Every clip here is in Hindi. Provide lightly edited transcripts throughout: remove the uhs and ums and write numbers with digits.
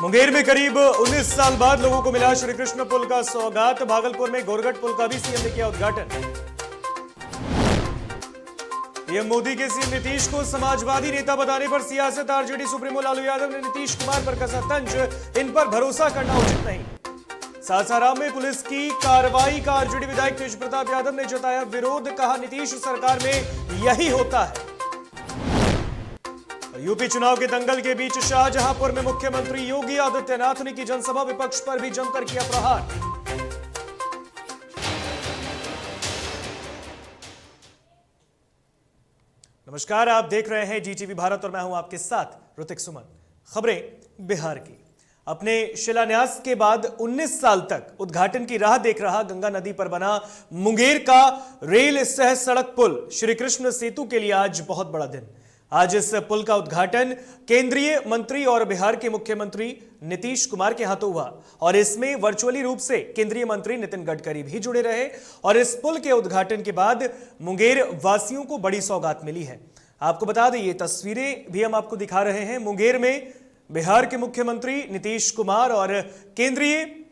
मुंगेर में करीब 19 साल बाद लोगों को मिला श्री कृष्ण पुल का सौगात। भागलपुर में गोरगढ़ पुल का भी सीएम ने किया उद्घाटन। पीएम मोदी के सीएम नीतीश को समाजवादी नेता बताने पर सियासत। आरजेडी सुप्रीमो लालू यादव ने नीतीश कुमार पर कसा तंज, इन पर भरोसा करना उचित नहीं। सासाराम में पुलिस की कार्रवाई का आरजेडी विधायक तेज प्रताप यादव ने जताया विरोध, कहा नीतीश सरकार में यही होता है। यूपी चुनाव के दंगल के बीच शाहजहांपुर में मुख्यमंत्री योगी आदित्यनाथ ने की जनसभा, विपक्ष पर भी जमकर किया प्रहार। नमस्कार, आप देख रहे हैं जीटीवी भारत और मैं हूं आपके साथ ऋतिक सुमन। खबरें बिहार की। अपने शिलान्यास के बाद 19 साल तक उद्घाटन की राह देख रहा गंगा नदी पर बना मुंगेर का रेल सह सड़क पुल श्री कृष्ण सेतु के लिए आज बहुत बड़ा दिन। आज इस पुल का उद्घाटन केंद्रीय मंत्री और बिहार के मुख्यमंत्री नीतीश कुमार के हाथों हुआ और इसमें वर्चुअली रूप से केंद्रीय मंत्री नितिन गडकरी भी जुड़े रहे। और इस पुल के उद्घाटन के बाद मुंगेर वासियों को बड़ी सौगात मिली है। आपको बता दें, ये तस्वीरें भी हम आपको दिखा रहे हैं। मुंगेर में बिहार के मुख्यमंत्री नीतीश कुमार और केंद्रीय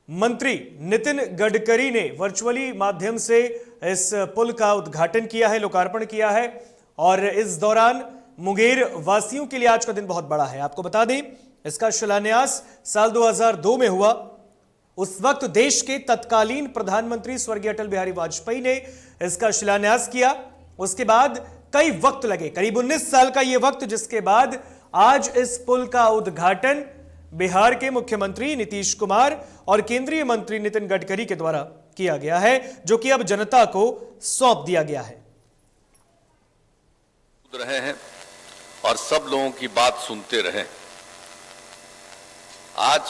मंत्री नितिन गडकरी ने वर्चुअली माध्यम से इस पुल का उद्घाटन किया है, लोकार्पण किया है। और इस दौरान मुंगेर वासियों के लिए आज का दिन बहुत बड़ा है। आपको बता दें, इसका शिलान्यास साल 2002 में हुआ। उस वक्त देश के तत्कालीन प्रधानमंत्री स्वर्गीय अटल बिहारी वाजपेयी ने इसका शिलान्यास किया। उसके बाद कई वक्त लगे, करीब 19 साल का यह वक्त, जिसके बाद आज इस पुल का उद्घाटन बिहार के मुख्यमंत्री नीतीश कुमार और केंद्रीय मंत्री नितिन गडकरी के द्वारा किया गया है, जो कि अब जनता को सौंप दिया गया है। रहे हैं और सब लोगों की बात सुनते रहे। आज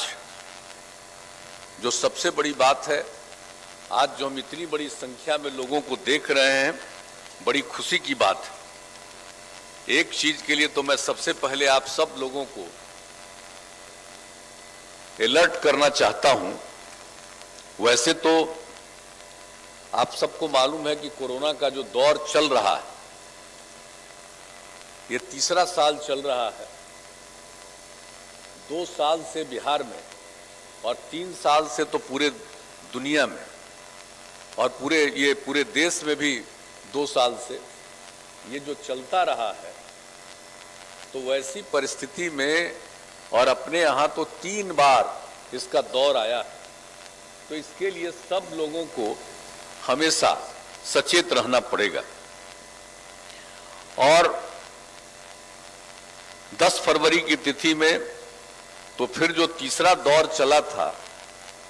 जो सबसे बड़ी बात है, आज जो हम इतनी बड़ी संख्या में लोगों को देख रहे हैं, बड़ी खुशी की बात है। एक चीज के लिए तो मैं सबसे पहले आप सब लोगों को अलर्ट करना चाहता हूं। वैसे तो आप सबको मालूम है कि कोरोना का जो दौर चल रहा है, ये तीसरा साल चल रहा है। 2 साल से बिहार में और 3 साल से तो पूरे दुनिया में और पूरे देश में भी 2 साल से ये जो चलता रहा है, तो वैसी परिस्थिति में और अपने यहाँ तो 3 बार इसका दौर आया है, तो इसके लिए सब लोगों को हमेशा सचेत रहना पड़ेगा। और 10 फरवरी की तिथि में तो फिर जो तीसरा दौर चला था,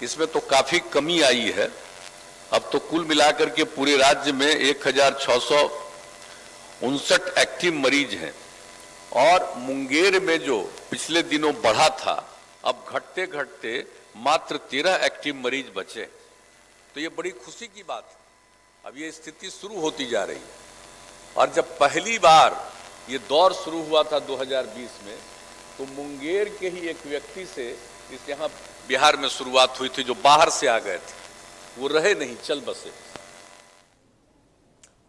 इसमें तो काफी कमी आई है। अब तो कुल मिलाकर के पूरे राज्य में 1659 एक्टिव मरीज हैं और मुंगेर में जो पिछले दिनों बढ़ा था, अब घटते घटते मात्र 13 एक्टिव मरीज बचे। तो ये बड़ी खुशी की बात है। अब ये स्थिति शुरू होती जा रही है। और जब पहली बार ये दौर शुरू हुआ था 2020 में, तो मुंगेर के ही एक व्यक्ति से इस यहाँ बिहार में शुरुआत हुई थी, जो बाहर से आ गए थे, वो रहे नहीं, चल बसे।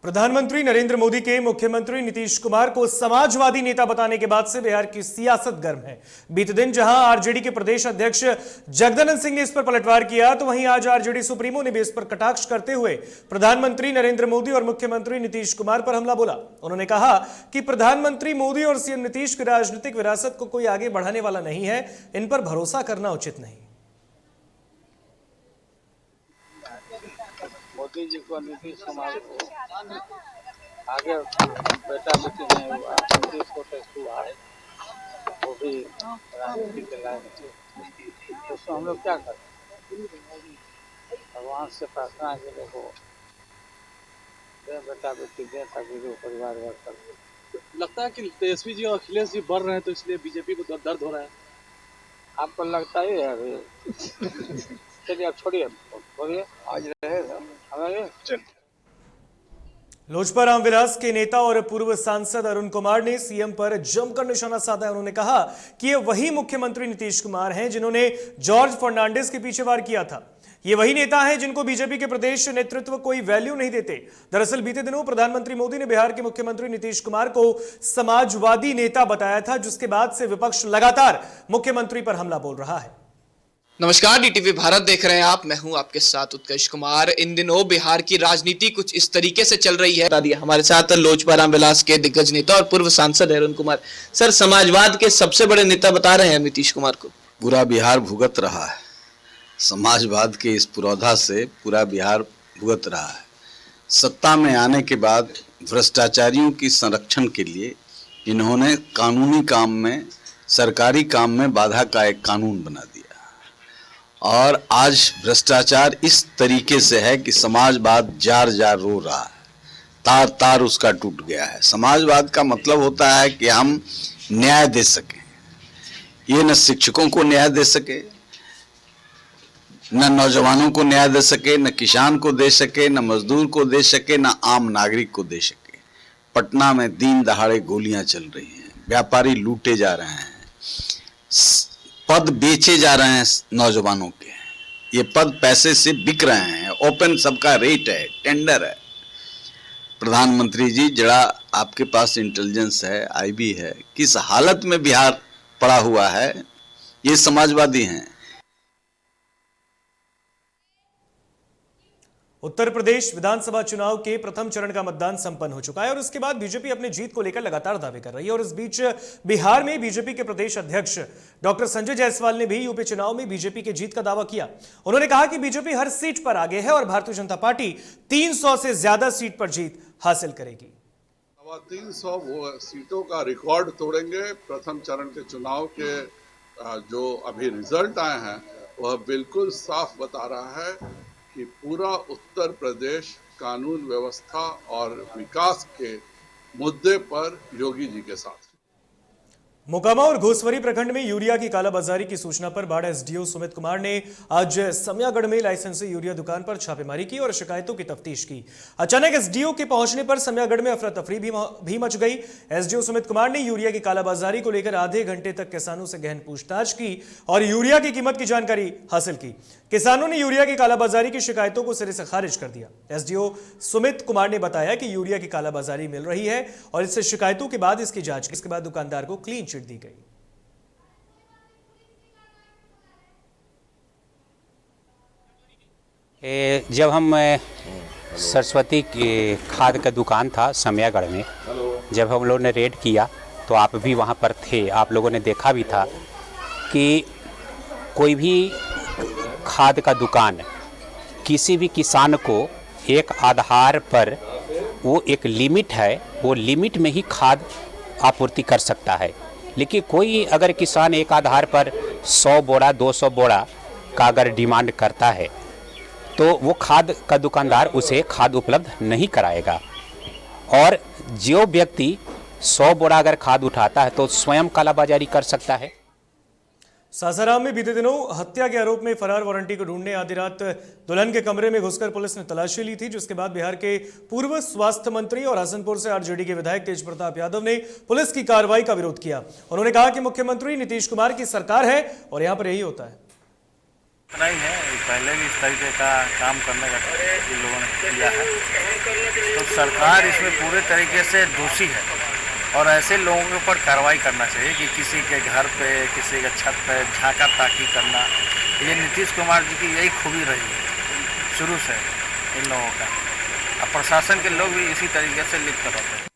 प्रधानमंत्री नरेंद्र मोदी के मुख्यमंत्री नीतीश कुमार को समाजवादी नेता बताने के बाद से बिहार की सियासत गर्म है। बीते दिन जहां आरजेडी के प्रदेश अध्यक्ष जगदानंद सिंह ने इस पर पलटवार किया, तो वहीं आज आरजेडी सुप्रीमो ने भी इस पर कटाक्ष करते हुए प्रधानमंत्री नरेंद्र मोदी और मुख्यमंत्री नीतीश कुमार पर हमला बोला। उन्होंने कहा कि प्रधानमंत्री मोदी और सीएम नीतीश की राजनीतिक विरासत को कोई आगे बढ़ाने वाला नहीं है, इन पर भरोसा करना उचित नहीं। मोदी जी को नीतीश कुमार को आगे बेटा बेटी नहीं हुआ, नीतीश को टेस्ट हुआ है, वो भी राजनीति के लायक है। तो उसमें हम लोग क्या करें? भगवान से प्रार्थना के लोगों दे बेटा बेटी दे, ताकि जो परिवार वर्ग कर। लगता है कि तेजस्वी जी और अखिलेश जी बढ़ रहे हैं, तो इसलिए बीजेपी को दर्द हो रहा है। आपको लगता ही है अभी? चलिए आप छोड़िए, बोलिए। आज रहेगा हमारे लोजपा रामविलास के नेता और पूर्व सांसद अरुण कुमार ने सीएम पर जमकर निशाना साधा। उन्होंने कहा कि ये वही मुख्यमंत्री नीतीश कुमार हैं जिन्होंने जॉर्ज फर्नांडिस के पीछे वार किया था। ये वही नेता हैं जिनको बीजेपी के प्रदेश नेतृत्व कोई वैल्यू नहीं देते। दरअसल बीते दिनों प्रधानमंत्री मोदी ने बिहार के मुख्यमंत्री नीतीश कुमार को समाजवादी नेता बताया था, जिसके बाद से विपक्ष लगातार मुख्यमंत्री पर हमला बोल रहा है। नमस्कार, डीटीवी भारत देख रहे हैं आप। मैं हूं आपके साथ उत्कर्ष कुमार। इन दिनों बिहार की राजनीति कुछ इस तरीके से चल रही है। हमारे साथ लोजपा रामविलास के दिग्गज नेता और पूर्व सांसद अरुण कुमार। सर, समाजवाद के सबसे बड़े नेता बता रहे हैं नीतीश कुमार को। पूरा बिहार भुगत रहा है, समाजवाद के इस पुरोधा से पूरा बिहार भुगत रहा है। सत्ता में आने के बाद भ्रष्टाचारियों की संरक्षण के लिए इन्होंने कानूनी काम में, सरकारी काम में बाधा का एक कानून बना दिया और आज भ्रष्टाचार इस तरीके से है कि समाजवाद जार जार रो रहा है, तार तार उसका टूट गया है। समाजवाद का मतलब होता है कि हम न्याय दे सकें। ये न शिक्षकों को न्याय दे सके, न नौजवानों को न्याय दे सके, न किसान को दे सके, न मजदूर को दे सके, न आम नागरिक को दे सके। पटना में दिन दहाड़े गोलियां चल रही हैं, व्यापारी लूटे जा रहे हैं, पद बेचे जा रहे हैं नौजवानों के। ये पद पैसे से बिक रहे हैं, ओपन सबका रेट है, टेंडर है। प्रधानमंत्री जी, जरा आपके पास इंटेलिजेंस है, आईबी है, किस हालत में बिहार पड़ा हुआ है। ये समाजवादी हैं। उत्तर प्रदेश विधानसभा चुनाव के प्रथम चरण का मतदान संपन्न हो चुका है और इसके बाद बीजेपी अपनी जीत को लेकर लगातार दावे कर रही है। और इस बीच बिहार में बीजेपी के प्रदेश अध्यक्ष डॉक्टर संजय जायसवाल ने भी यूपी चुनाव में बीजेपी की जीत का दावा किया। उन्होंने कहा कि बीजेपी हर सीट पर आगे है और भारतीय जनता पार्टी 300 से ज्यादा सीट पर जीत हासिल करेगी। 300 सीटों का रिकॉर्ड तोड़ेंगे। प्रथम चरण के चुनाव के जो अभी रिजल्ट आए हैं वह बिल्कुल साफ बता रहा है कि पूरा उत्तर प्रदेश कानून व्यवस्था और विकास के मुद्दे पर योगी जी के साथ। मोकामा और घोसवरी प्रखंड में यूरिया की कालाबाजारी की सूचना पर बाढ़ एसडीओ सुमित कुमार ने आज समयागढ़ में लाइसेंसी यूरिया दुकान पर छापेमारी की और शिकायतों की तफ्तीश की। अचानक एसडीओ के पहुंचने पर समयागढ़ में अफरा तफरी भी मच गई। एसडीओ सुमित कुमार ने यूरिया की कालाबाजारी को लेकर आधे घंटे तक किसानों से गहन पूछताछ की और यूरिया की कीमत की जानकारी हासिल की। किसानों ने यूरिया की कालाबाजारी की शिकायतों को सिरे से खारिज कर दिया। एसडीओ सुमित कुमार ने बताया कि यूरिया की कालाबाजारी मिल रही है और इससे शिकायतों के बाद इसकी जांच की। इसके बाद दुकानदार को क्लीन चिट दी गई। जब हम सरस्वती की खाद का दुकान था समयागढ़ में, जब हम लोगों ने रेड किया तो आप भी वहां पर थे। आप लोगों ने देखा भी था कि कोई भी खाद का दुकान किसी भी किसान को एक आधार पर, वो एक लिमिट है, वो लिमिट में ही खाद आपूर्ति कर सकता है। लेकिन कोई अगर किसान एक आधार पर 100 बोरा 200 बोरा का अगर डिमांड करता है तो वो खाद का दुकानदार उसे खाद उपलब्ध नहीं कराएगा। और जो व्यक्ति 100 बोरा अगर खाद उठाता है तो स्वयं कालाबाजारी कर सकता है। सासाराम में बीते दिनों हत्या के आरोप में फरार वारंटी को ढूंढने आधी रात दुल्हन के कमरे में घुसकर पुलिस ने तलाशी ली थी, जिसके बाद बिहार के पूर्व स्वास्थ्य मंत्री और हसनपुर से आरजेडी के विधायक तेज प्रताप यादव ने पुलिस की कार्रवाई का विरोध किया। उन्होंने कहा कि मुख्यमंत्री नीतीश कुमार की सरकार है और यहां पर यही होता है। नहीं है, पहले भी इस तरीके का काम करने का इन लोगों ने किया है, तो सरकार इसमें पूरे तरीके से दोषी है और ऐसे लोगों के ऊपर कार्रवाई करना चाहिए कि किसी के घर पे, किसी के छत पे झांका ताकी करना। ये नीतीश कुमार जी की यही खूबी रही है शुरू से इन लोगों का। अब प्रशासन के लोग भी इसी तरीके से लिप्त रहते हैं।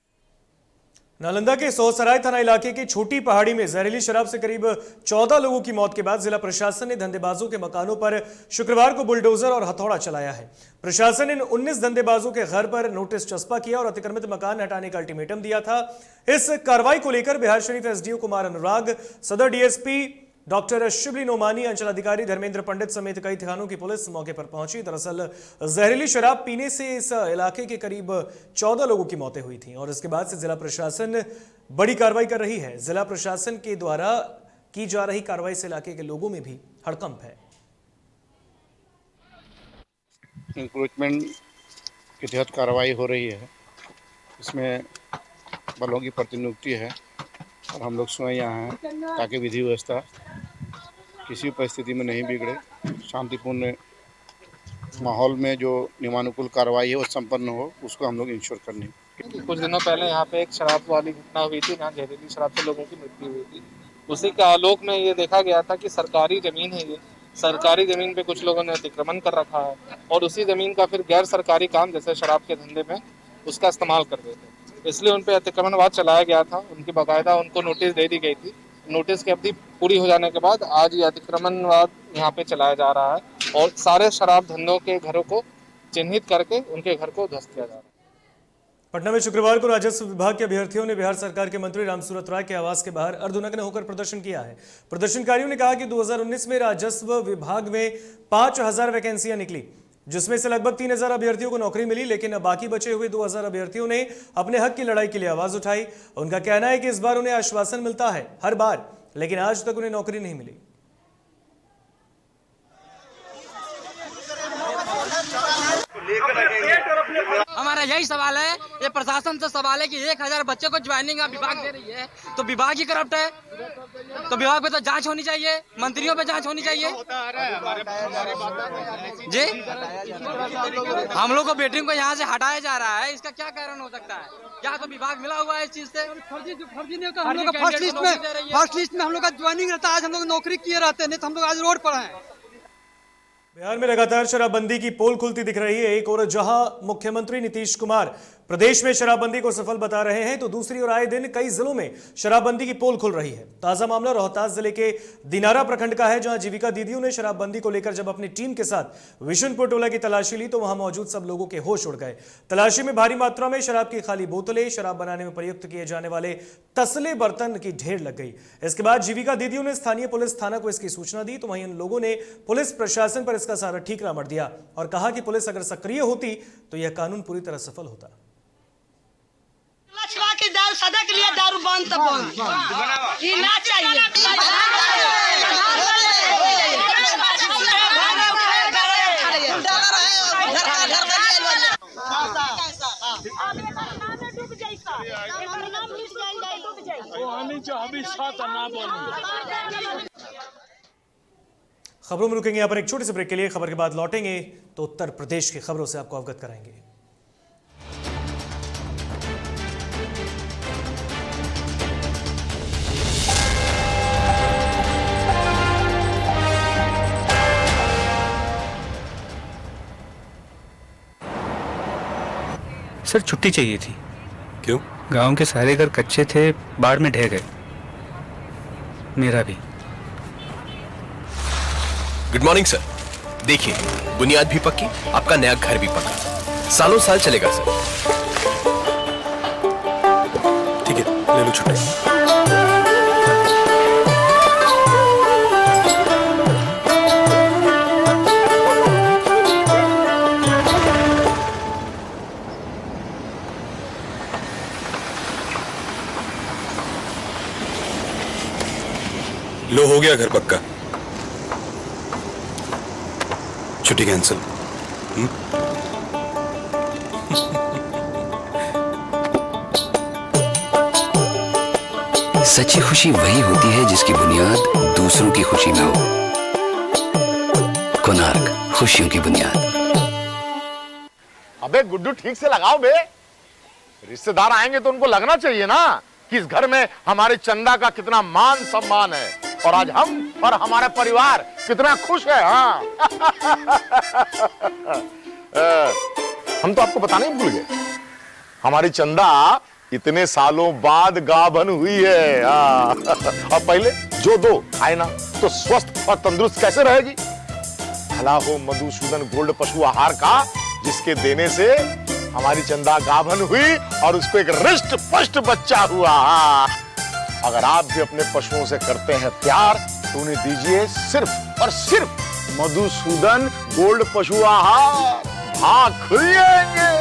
नालंदा के सोहसराय थाना इलाके की छोटी पहाड़ी में जहरीली शराब से करीब 14 लोगों की मौत के बाद जिला प्रशासन ने धंधेबाजों के मकानों पर शुक्रवार को बुलडोजर और हथौड़ा चलाया है। प्रशासन ने इन 19 धंधेबाजों के घर पर नोटिस चस्पा किया और अतिक्रमित मकान हटाने का अल्टीमेटम दिया था। इस कार्रवाई को लेकर बिहार शरीफ एसडीओ कुमार अनुराग, सदर डीएसपी डॉक्टर शिबली नोमानी, अंचलाधिकारी धर्मेंद्र पंडित समेत कई थानों की पुलिस मौके पर पहुंची। दरअसल जहरीली शराब पीने से इस इलाके के करीब 14 लोगों की मौतें हुई थी और इसके बाद से जिला प्रशासन बड़ी कार्रवाई कर रही है। जिला प्रशासन के द्वारा की जा रही कार्रवाई से इलाके के लोगों में भी हड़कंप है। इंक्रोचमेंट के तहत कार्रवाई हो रही है, इसमें बलों की प्रतिनियुक्ति है और हम लोग स्वयं यहाँ हैं ताकि विधि व्यवस्था किसी परिस्थिति में नहीं बिगड़े, शांतिपूर्ण माहौल में जो नियमानुकूल कार्रवाई है वो संपन्न हो, उसको हम लोग इंश्योर करने। कुछ दिनों पहले यहाँ पे एक शराब वाली घटना हुई थी, जहाँ जहरीली शराब से लोगों की मृत्यु हुई थी। उसी के आलोक में ये देखा गया था कि सरकारी जमीन है, ये सरकारी जमीन पे कुछ लोगों ने अतिक्रमण कर रखा है और उसी जमीन का फिर गैर सरकारी काम जैसे शराब के धंधे में उसका इस्तेमाल कर रहे थे, इसलिए उन पे अतिक्रमणवाद चलाया गया था। उनकी बाकायदा उनको नोटिस दे दी गई थी। नोटिस की अवधि पूरी हो जाने के बाद आज ये अतिक्रमणवाद यहाँ पे चलाया जा रहा है और सारे शराब धंधों के घरों को चिन्हित करके उनके घर को ध्वस्त किया जा रहा है। पटना में शुक्रवार को राजस्व विभाग के अभ्यर्थियों ने बिहार सरकार के मंत्री रामसूरत राय के आवास के बाहर अर्धनग्न होकर प्रदर्शन किया है। प्रदर्शनकारियों ने कहा कि 2019 में राजस्व विभाग में 5000 वैकेंसियां निकली, जिसमें से लगभग 3000 अभ्यर्थियों को नौकरी मिली, लेकिन अब बाकी बचे हुए 2000 अभ्यर्थियों ने अपने हक की लड़ाई के लिए आवाज उठाई। उनका कहना है कि इस बार उन्हें आश्वासन मिलता है हर बार, लेकिन आज तक उन्हें नौकरी नहीं मिली। हमारा यही सवाल है, ये प्रशासन से सवाल है कि 1000 बच्चे को ज्वाइनिंग विभाग दे रही है, तो विभाग ही करप्ट है, तो विभाग पे तो जांच होनी चाहिए, मंत्रियों पे जांच होनी चाहिए। जी हम लोग को बेटियों को यहाँ से हटाया जा रहा है, इसका क्या कारण हो सकता है? क्या तो विभाग मिला हुआ है इस चीज से? फर्जी नहीं होगा, हम लोग फर्स्ट लिस्ट में हम लोग का ज्वाइनिंग रहता है, आज हम लोग नौकरी किए रहते हैं, नहीं तो हम लोग आज रोड पर हैं। बिहार में लगातार शराबबंदी की पोल खुलती दिख रही है। एक और जहां मुख्यमंत्री नीतीश कुमार प्रदेश में शराबबंदी को सफल बता रहे हैं, तो दूसरी ओर आए दिन कई जिलों में शराबबंदी की पोल खुल रही है। ताजा मामला रोहतास जिले के दिनारा प्रखंड का है, जहां जीविका दीदियों ने शराबबंदी को लेकर जब अपनी टीम के साथ विशुनपुर टोला की तलाशी ली, तो वहां मौजूद सब लोगों के होश उड़ गए। तलाशी में भारी मात्रा में शराब की खाली बोतलें, शराब बनाने में प्रयुक्त किए जाने वाले तसले बर्तन की ढेर लग गई। इसके बाद जीविका दीदियों ने स्थानीय पुलिस थाना को इसकी सूचना दी, तो वहीं उन लोगों ने पुलिस प्रशासन पर इसका सारा ठीकरा मढ़ दिया और कहा कि पुलिस अगर सक्रिय होती तो यह कानून पूरी तरह सफल होता। के दारू सदा के लिए दारू बंद तो बंद ये ना चाहिए। खबरों में रुकेंगे यहाँ पर एक छोटे से ब्रेक के लिए। खबर के बाद लौटेंगे तो उत्तर प्रदेश की खबरों से आपको अवगत कराएंगे। सर छुट्टी चाहिए थी। क्यों? गांव के सारे घर कच्चे थे, बाढ़ में ढह गए, मेरा भी। Good morning sir. देखिए, बुनियाद भी पक्की, आपका नया घर भी पक्का, सालों साल चलेगा सर। ठीक है, ले लो छुट्टी। लो, हो गया घर पक्का, छुट्टी कैंसिल। सच्ची खुशी वही होती है जिसकी बुनियाद दूसरों की खुशी में हो। कोणार्क, खुशियों की बुनियाद। अबे गुड्डू, ठीक से लगाओ बे, रिश्तेदार आएंगे तो उनको लगना चाहिए ना कि इस घर में हमारे चंदा का कितना मान सम्मान है और आज हम और हमारा परिवार कितना खुश है। हाँ हम तो आपको बताने ही भूल गए, हमारी चंदा इतने सालों बाद गाभन हुई है। और पहले जो दो खाए ना तो स्वस्थ और तंदुरुस्त कैसे रहेगी। भला हो मधुसूदन गोल्ड पशु आहार का, जिसके देने से हमारी चंदा गाभन हुई और उसको एक रिष्ट पुष्ट बच्चा हुआ। अगर आप भी अपने पशुओं से करते हैं प्यार तो उन्हें दीजिए सिर्फ और सिर्फ मधुसूदन गोल्ड पशु आहार, भाग खुल जाएंगे।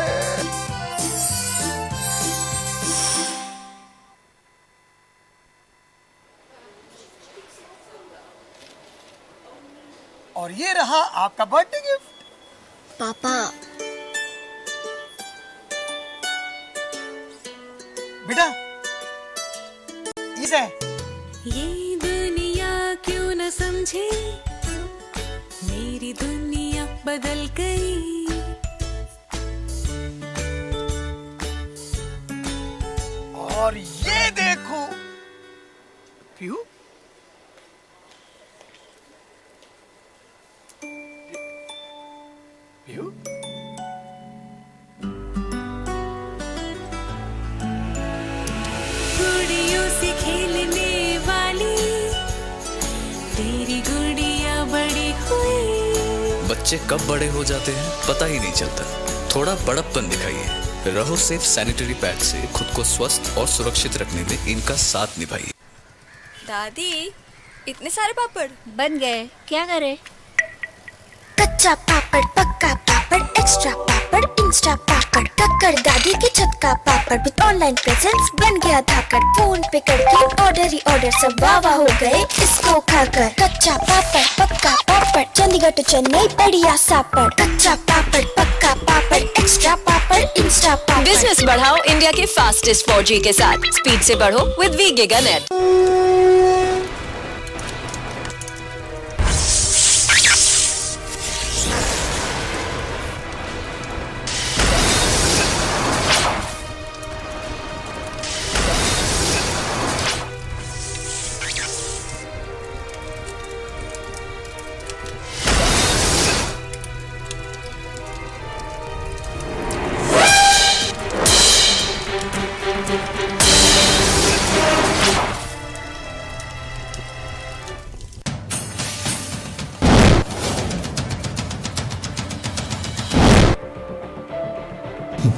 और ये रहा आपका बर्थडे गिफ्ट। पापा, बेटा इसे ये दुनिया क्यों न समझे मेरी मेरी दुनिया बदल गई। और ये देखो पीहू, पीहू गुड़ियों से खेलने वाली तेरी गुड़िया बड़ी हुई। बच्चे कब बड़े हो जाते हैं पता ही नहीं चलता। थोड़ा बड़प्पन दिखाइए। रहो सेफ सैनिटरी पैड से खुद को स्वस्थ और सुरक्षित रखने में इनका साथ निभाइए। दादी इतने सारे पापड़ बन गए, क्या करे? कच्चा पापड़, पक्का पापड़, एक्स्ट्रा पापड़, इंस्टा पापड़, कक्कर दादी के छत का पापड़ विद ऑनलाइन प्रेजेंस बन गया धाकड़। फोन पे करके ऑर्डर ही ऑर्डर, सब वाह हो गए इसको खाकर। कच्चा पापड़, पक्का पापड़, चंडीगढ़ टू चेन्नई बढ़िया सापड़। कच्चा पापड़, पक्का पापड़, एक्स्ट्रा पापड़, इंस्टा पापड़। बिजनेस बढ़ाओ इंडिया के फास्टेस्ट 4G के साथ। स्पीड से बढ़ो विद वी गिगा नेट।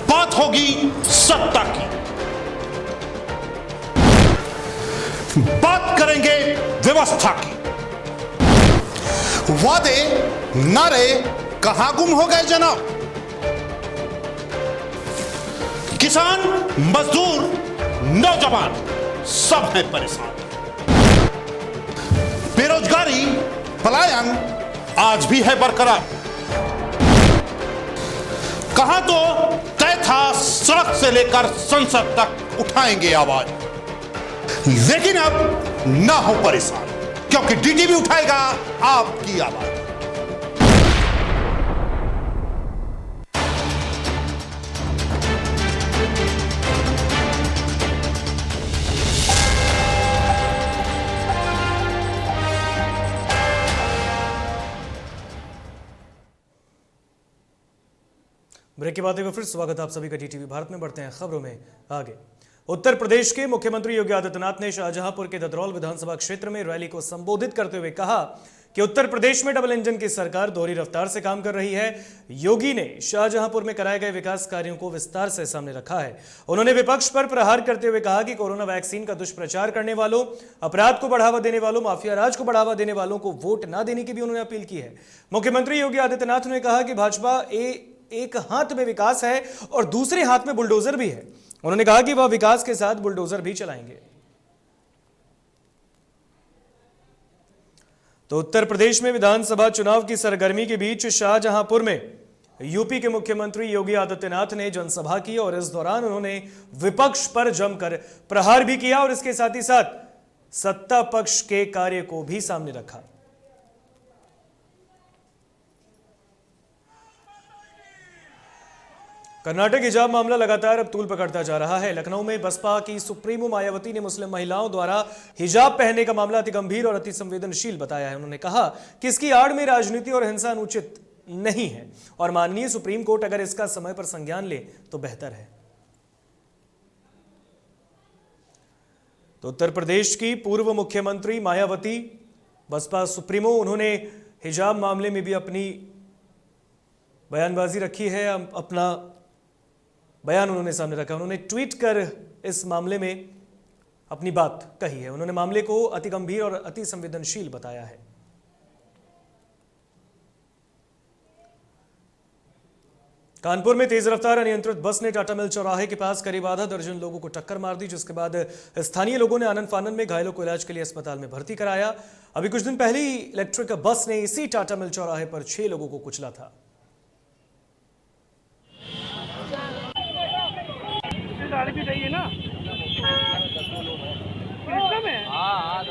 बात होगी सत्ता की, बात करेंगे व्यवस्था की। वादे नारे कहां गुम हो गए जनाब? किसान, मजदूर, नौजवान सब हैं परेशान। बेरोजगारी, पलायन आज भी है बरकरार। कहां तो तय था सड़क से लेकर संसद तक उठाएंगे आवाज, लेकिन अब ना हो परेशान, क्योंकि डीटीवी उठाएगा आपकी आवाज। ब्रेक के बाद एक बार फिर स्वागत है आप सभी का डीटीवी भारत में। बढ़ते हैं खबरों में आगे। उत्तर प्रदेश के मुख्यमंत्री योगी आदित्यनाथ ने शाहजहांपुर के ददरौल विधानसभा क्षेत्र में रैली को संबोधित करते हुए कहा कि उत्तर प्रदेश में डबल इंजन की सरकार दोहरी रफ्तार से काम कर रही है। योगी ने शाहजहांपुर में कराए गए विकास कार्यों को विस्तार से सामने रखा है। उन्होंने विपक्ष पर प्रहार करते हुए कहा कि कोरोना वैक्सीन का दुष्प्रचार करने वालों, अपराध को बढ़ावा देने वालों, माफिया राज को बढ़ावा देने वालों को वोट ना देने की भी उन्होंने अपील की है। मुख्यमंत्री योगी आदित्यनाथ ने कहा कि भाजपा एक हाथ में विकास है और दूसरे हाथ में बुलडोजर भी है। उन्होंने कहा कि वह विकास के साथ बुलडोजर भी चलाएंगे। तो उत्तर प्रदेश में विधानसभा चुनाव की सरगर्मी के बीच शाहजहांपुर में यूपी के मुख्यमंत्री योगी आदित्यनाथ ने जनसभा की और इस दौरान उन्होंने विपक्ष पर जमकर प्रहार भी किया और इसके साथ ही साथ सत्ता पक्ष के कार्य को भी सामने रखा। कर्नाटक हिजाब मामला लगातार अब तूल पकड़ता जा रहा है। लखनऊ में बसपा की सुप्रीमो मायावती ने मुस्लिम महिलाओं द्वारा हिजाब पहनने का मामला अति गंभीर और अति संवेदनशील बताया है। उन्होंने कहा कि इसकी आड़ में राजनीति और हिंसा अनुचित नहीं है और माननीय सुप्रीम कोर्ट अगर इसका समय पर संज्ञान ले तो बेहतर है। तो उत्तर प्रदेश की पूर्व मुख्यमंत्री मायावती, बसपा सुप्रीमो, उन्होंने हिजाब मामले में भी अपनी बयानबाजी रखी है। अपना बयान उन्होंने सामने रखा। उन्होंने ट्वीट कर इस मामले में अपनी बात कही है। उन्होंने मामले को अति गंभीर और अति संवेदनशील बताया है। कानपुर में तेज रफ्तार अनियंत्रित बस ने टाटा मिल चौराहे के पास करीब आधा दर्जन लोगों को टक्कर मार दी, जिसके बाद स्थानीय लोगों ने आनन फानन में घायलों को इलाज के लिए अस्पताल में भर्ती कराया। अभी कुछ दिन पहले ही इलेक्ट्रिक बस ने इसी टाटा मिल चौराहे पर 6 लोगों को कुचला था। भी चाहिए ना में? हाँ,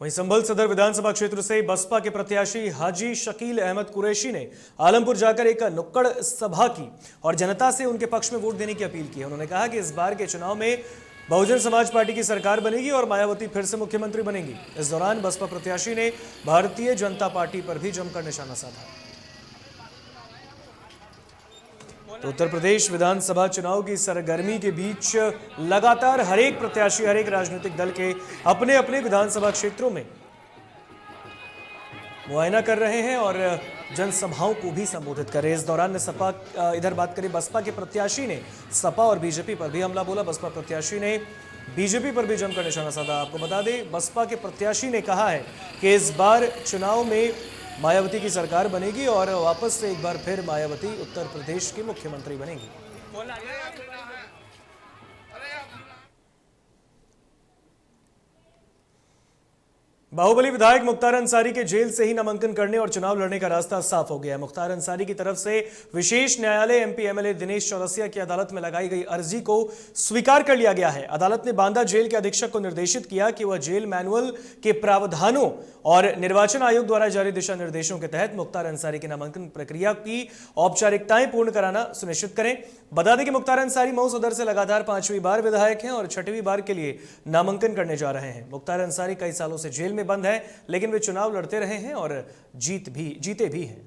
वहीं संभल सदर विधानसभा क्षेत्र से बसपा के प्रत्याशी हाजी शकील अहमद कुरैशी ने आलमपुर जाकर एक नुक्कड़ सभा की और जनता से उनके पक्ष में वोट देने की अपील की है। उन्होंने कहा कि इस बार के चुनाव में बहुजन समाज पार्टी की सरकार बनेगी और मायावती फिर से मुख्यमंत्री बनेंगी। इस दौरान बसपा प्रत्याशी ने भारतीय जनता पार्टी पर भी जमकर निशाना साधा। तो उत्तर प्रदेश विधानसभा चुनाव की सरगर्मी के बीच लगातार हर एक प्रत्याशी, हर एक राजनीतिक दल के अपने अपने विधानसभा क्षेत्रों में मुआयना कर रहे हैं और जनसभाओं को भी संबोधित कर रहे हैं। इस दौरान सपा इधर बात करें, बसपा के प्रत्याशी ने सपा और बीजेपी पर भी हमला बोला। बसपा प्रत्याशी ने बीजेपी पर भी जमकर निशाना साधा। आपको बता दें, बसपा के प्रत्याशी ने कहा है कि इस बार चुनाव में मायावती की सरकार बनेगी और वापस से एक बार फिर मायावती उत्तर प्रदेश की मुख्यमंत्री बनेगी। बाहुबली विधायक मुख्तार अंसारी के जेल से ही नामांकन करने और चुनाव लड़ने का रास्ता साफ हो गया है। मुख्तार अंसारी की तरफ से विशेष न्यायालय एमपी एमएलए दिनेश चौरसिया की अदालत में लगाई गई अर्जी को स्वीकार कर लिया गया है। अदालत ने बांदा जेल के अधीक्षक को निर्देशित किया कि वह जेल मैनुअल के प्रावधानों और निर्वाचन आयोग द्वारा जारी दिशा निर्देशों के तहत मुख्तार अंसारी की नामांकन प्रक्रिया की औपचारिकताएं पूर्ण कराना सुनिश्चित करें। बता दें कि मुख्तार अंसारी मऊ सदर से लगातार 5वीं बार विधायक हैं और 6वीं बार के लिए नामांकन करने जा रहे हैं। मुख्तार अंसारी कई सालों से जेल में बंद है, लेकिन वे चुनाव लड़ते रहे हैं और जीते भी हैं।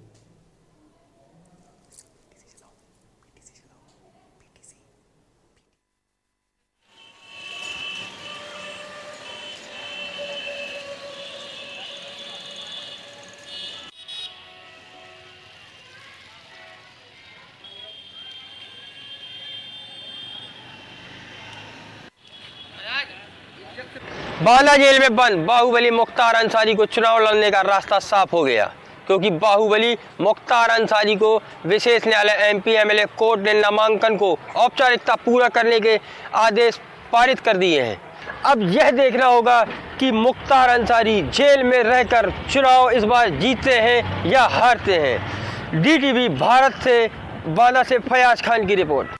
बांदा जेल में बंद बाहुबली मुख्तार अंसारी को चुनाव लड़ने का रास्ता साफ हो गया, क्योंकि बाहुबली मुख्तार अंसारी को विशेष न्यायालय एमपी एमएलए कोर्ट ने नामांकन को औपचारिकता पूरा करने के आदेश पारित कर दिए हैं। अब यह देखना होगा कि मुख्तार अंसारी जेल में रहकर चुनाव इस बार जीतते हैं या हारते हैं। डीटीवी भारत से बांदा से फयाज खान की रिपोर्ट।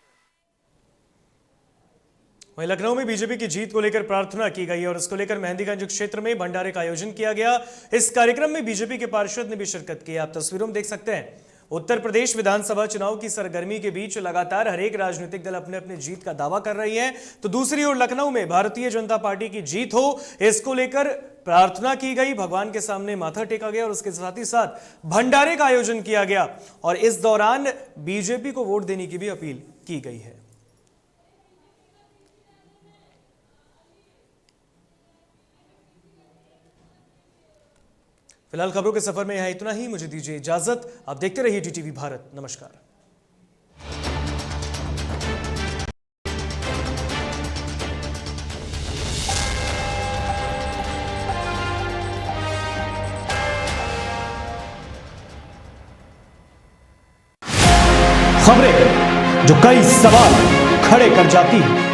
वहीं लखनऊ में बीजेपी की जीत को लेकर प्रार्थना की गई और इसको लेकर मेहंदीगंज क्षेत्र में भंडारे का आयोजन किया गया। इस कार्यक्रम में बीजेपी के पार्षद ने भी शिरकत की। आप तस्वीरों में देख सकते हैं। उत्तर प्रदेश विधानसभा चुनाव की सरगर्मी के बीच लगातार हर एक राजनीतिक दल अपने अपने जीत का दावा कर रही है, तो दूसरी ओर लखनऊ में भारतीय जनता पार्टी की जीत हो, इसको लेकर प्रार्थना की गई, भगवान के सामने माथा टेका गया और उसके साथ ही साथ भंडारे का आयोजन किया गया और इस दौरान बीजेपी को वोट देने की भी अपील की गई है। फिलहाल खबरों के सफर में यहां इतना ही। मुझे दीजिए इजाजत। आप देखते रहिए डीटीवी भारत। नमस्कार। खबरें जो कई सवाल खड़े कर जाती हैं।